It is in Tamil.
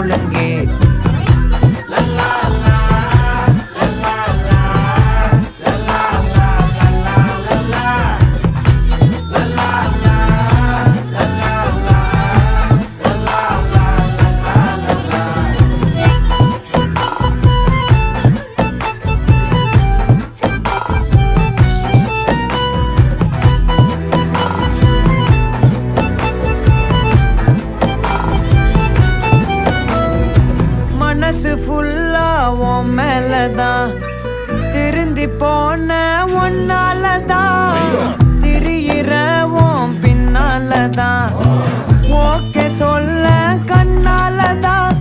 ஒழுங்கே மனசு ஃபுல்லா உன் மேலதான் திருந்தி போன ஒன்னாலதான் திரியிற உன் பின்னாலதான் ஓகே சொல்ல